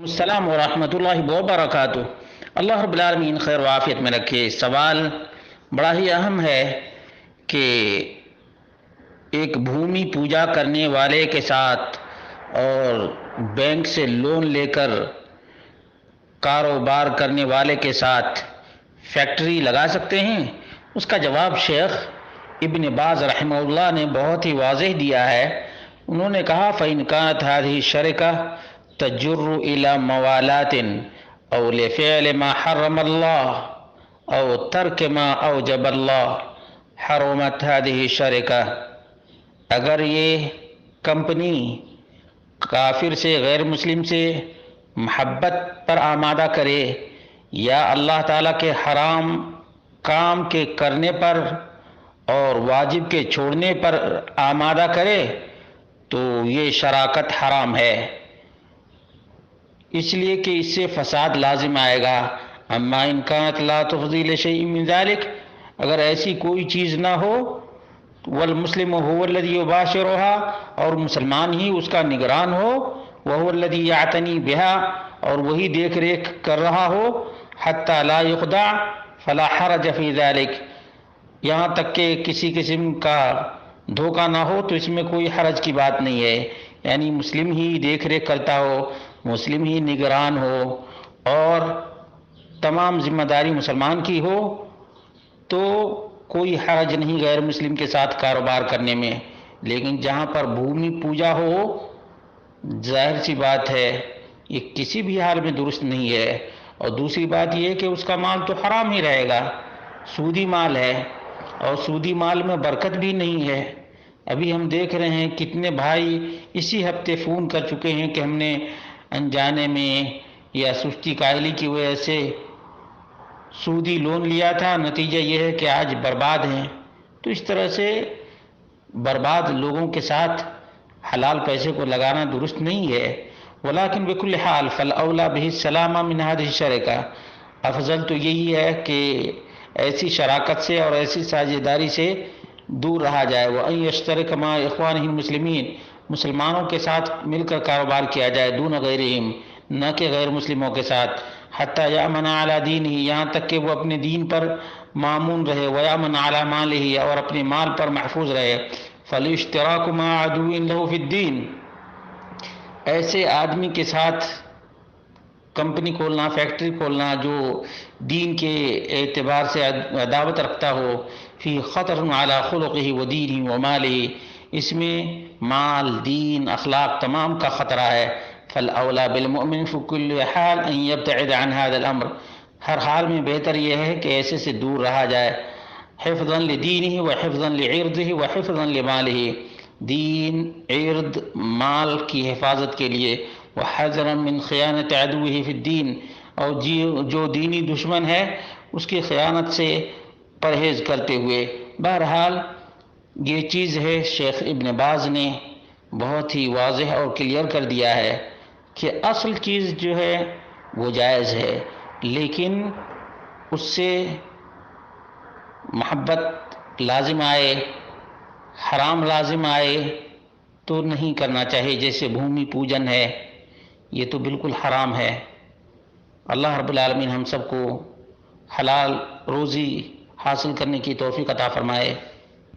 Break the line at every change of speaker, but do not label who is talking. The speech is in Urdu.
السلام ورحمۃ اللہ وبرکاتہ۔ اللہ رب العالمین خیر و عافیت میں رکھے۔ سوال بڑا ہی اہم ہے کہ ایک بھومی پوجا کرنے والے کے ساتھ اور بینک سے لون لے کر کاروبار کرنے والے کے ساتھ فیکٹری لگا سکتے ہیں؟ اس کا جواب شیخ ابن باز رحمہ اللہ نے بہت ہی واضح دیا ہے۔ انہوں نے کہا فَإِنْ كَانَتْ هَذِهِ الشَّرِكَةُ تجر إلى موالات أو لفعل ما حرم الله أو ترك ما أوجب الله حرمت هذه الشركة۔ اگر یہ کمپنی کافر سے، غیر مسلم سے محبت پر آمادہ کرے یا اللہ تعالیٰ کے حرام کام کے کرنے پر اور واجب کے چھوڑنے پر آمادہ کرے تو یہ شراکت حرام ہے، اس لیے کہ اس سے فساد لازم آئے گا۔ اما ان کانت لا تفضی لشیء من ذلک، اگر ایسی کوئی چیز نہ ہو، والمسلم هو الذی یباشرها، اور مسلمان ہی اس کا نگران ہو، وهو الذی یعتنی بها، اور وہی دیکھ ریکھ کر رہا ہو، حتی لا یخدع فلا حرج فی ذلک، یہاں تک کہ کسی قسم کا دھوکہ نہ ہو تو اس میں کوئی حرج کی بات نہیں ہے۔ یعنی مسلم ہی دیکھ ریکھ کرتا ہو، مسلم ہی نگران ہو اور تمام ذمہ داری مسلمان کی ہو تو کوئی حرج نہیں غیر مسلم کے ساتھ کاروبار کرنے میں۔ لیکن جہاں پر بھومی پوجا ہو، ظاہر سی بات ہے یہ کسی بھی حال میں درست نہیں ہے۔ اور دوسری بات یہ ہے کہ اس کا مال تو حرام ہی رہے گا، سودی مال ہے، اور سودی مال میں برکت بھی نہیں ہے۔ ابھی ہم دیکھ رہے ہیں کتنے بھائی اسی ہفتے فون کر چکے ہیں کہ ہم نے انجانے میں یا سستی کاہلی کی وجہ سے سودی لون لیا تھا، نتیجہ یہ ہے کہ آج برباد ہیں۔ تو اس طرح سے برباد لوگوں کے ساتھ حلال پیسے کو لگانا درست نہیں ہے۔ ولیکن بکل حال فالاولی بہ السلامہ من ہذہ الشرکہ، افضل تو یہی ہے کہ ایسی شراکت سے اور ایسی ساجھیداری سے دور رہا جائے۔ وَأَن يَشْتَرِكَ مع إِخْوَانِهِ الْمُسْلِمِينَ، مسلمانوں کے ساتھ مل کر کاروبار کیا جائے، دون غیرہم، نہ کہ غیر مسلموں کے ساتھ، حتی یأمن علی دینہ، یہاں تک کہ وہ اپنے دین پر مامون رہے، ویأمن علی مالہ، اور اپنے مال پر محفوظ رہے۔ فالاشتراک مع عدو لہ فی الدین، ایسے آدمی کے ساتھ کمپنی کھولنا، فیکٹری کھولنا جو دین کے اعتبار سے عداوت رکھتا ہو، فی خطر علی خلقہ و دینہ و مالہ، اس میں مال، دین، اخلاق تمام کا خطرہ ہے۔ فالاولی بالمؤمن فی کل حال ان یبتعد عن هذا الامر، ہر حال میں بہتر یہ ہے کہ ایسے سے دور رہا جائے، حفظا لدینہ و حفظا لعرضہ و حفظا لمالہ، دین، عرض، مال کی حفاظت کے لیے، وحذرا من خیانت عدوہ فی الدین، اور جو دینی دشمن ہے اس کی خیانت سے پرہیز کرتے ہوئے۔ بہرحال یہ چیز ہے شیخ ابن باز نے بہت ہی واضح اور کلیئر کر دیا ہے کہ اصل چیز جو ہے وہ جائز ہے، لیکن اس سے محبت لازم آئے، حرام لازم آئے تو نہیں کرنا چاہیے۔ جیسے بھومی پوجن ہے، یہ تو بالکل حرام ہے۔ اللہ رب العالمین ہم سب کو حلال روزی حاصل کرنے کی توفیق عطا فرمائے۔